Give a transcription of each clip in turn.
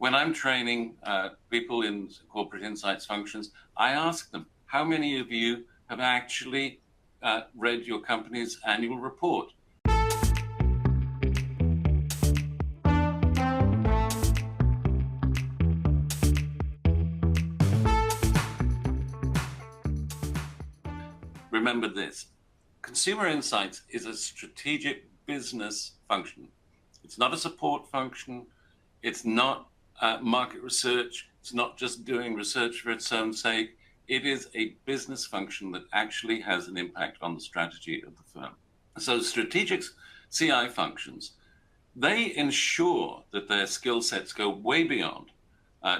When I'm training people in corporate insights functions, I ask them, how many of you have actually read your company's annual report? Remember this, consumer insights is a strategic business function. It's not a support function. It's not market research. It's not just doing research for its own sake. It is a business function that actually has an impact on the strategy of the firm. So strategic CI functions, they ensure that their skill sets go way beyond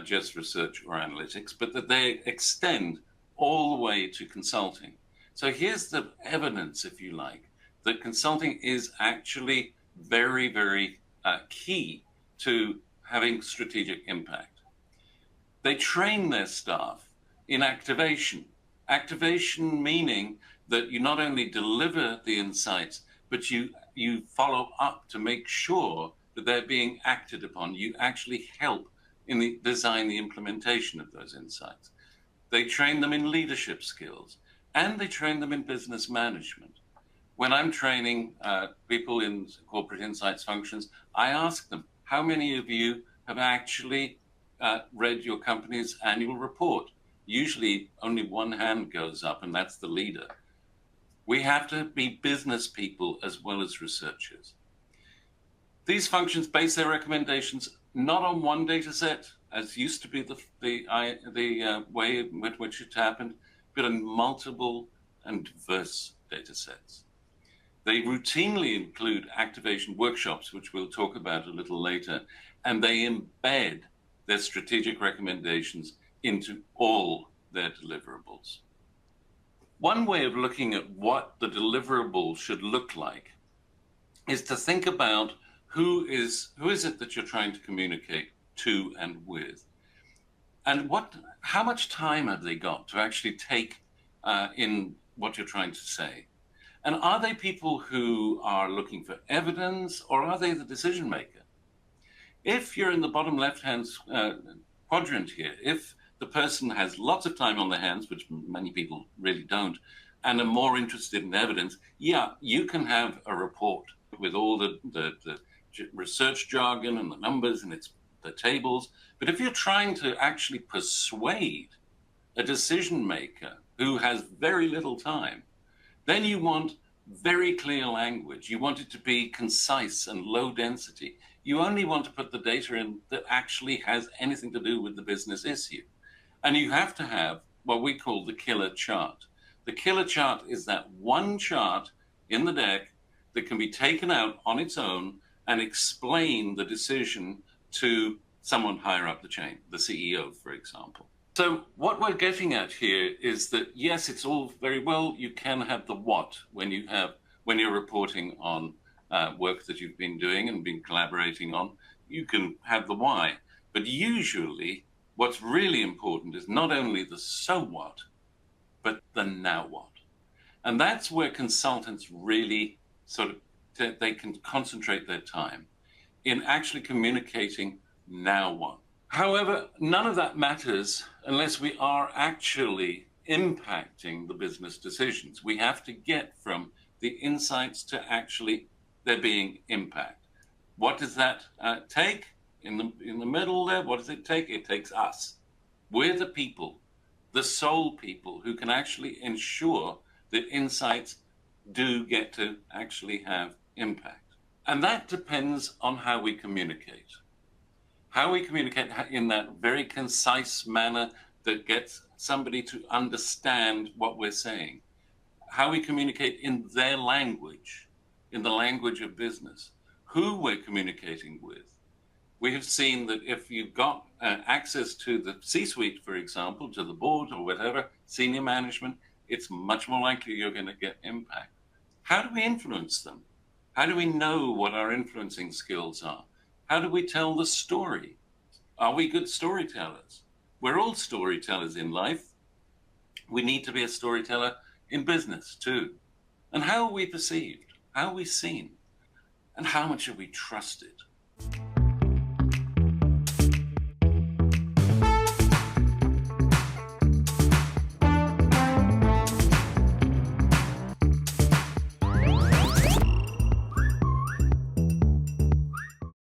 just research or analytics, but that they extend all the way to consulting. So here's the evidence, if you like, that consulting is actually very, very key to having strategic impact. They train their staff in activation. Activation meaning that you not only deliver the insights, but you follow up to make sure that they're being acted upon. You actually help in the design, the implementation of those insights. They train them in leadership skills, and they train them in business management. When I'm training people in corporate insights functions, I ask them, how many of you have actually read your company's annual report? Usually only one hand goes up, and that's the leader. We have to be business people as well as researchers. These functions base their recommendations not on one data set, as used to be the way with which it happened, but on multiple and diverse data sets. They routinely include activation workshops, which we'll talk about a little later, and they embed their strategic recommendations into all their deliverables. One way of looking at what the deliverable should look like is to think about who is it that you're trying to communicate to and with, and how much time have they got to actually take in what you're trying to say. And are they people who are looking for evidence, or are they the decision maker? If you're in the bottom left-hand quadrant here, if the person has lots of time on their hands, which many people really don't, and are more interested in evidence, yeah, you can have a report with all the research jargon and the numbers and the tables. But if you're trying to actually persuade a decision maker who has very little time, then you want very clear language. You want it to be concise and low density. You only want to put the data in that actually has anything to do with the business issue. And you have to have what we call the killer chart. The killer chart is that one chart in the deck that can be taken out on its own and explain the decision to someone higher up the chain, the CEO, for example. So what we're getting at here is that, yes, it's all very well. You can have the what when you're reporting on work that you've been doing and been collaborating on. You can have the why, but usually what's really important is not only the so what, but the now what. And that's where consultants really they can concentrate their time in actually communicating now what. However, none of that matters unless we are actually impacting the business decisions. We have to get from the insights to actually there being impact. What does that take? In the middle there, what does it take? It takes us. We're the people, the sole people who can actually ensure that insights do get to actually have impact. And that depends on how we communicate. How we communicate in that very concise manner that gets somebody to understand what we're saying. How we communicate in their language, in the language of business. Who we're communicating with. We have seen that if you've got access to the C-suite, for example, to the board or whatever, senior management, it's much more likely you're going to get impact. How do we influence them? How do we know what our influencing skills are? How do we tell the story? Are we good storytellers? We're all storytellers in life. We need to be a storyteller in business too. And how are we perceived? How are we seen? And how much are we trusted?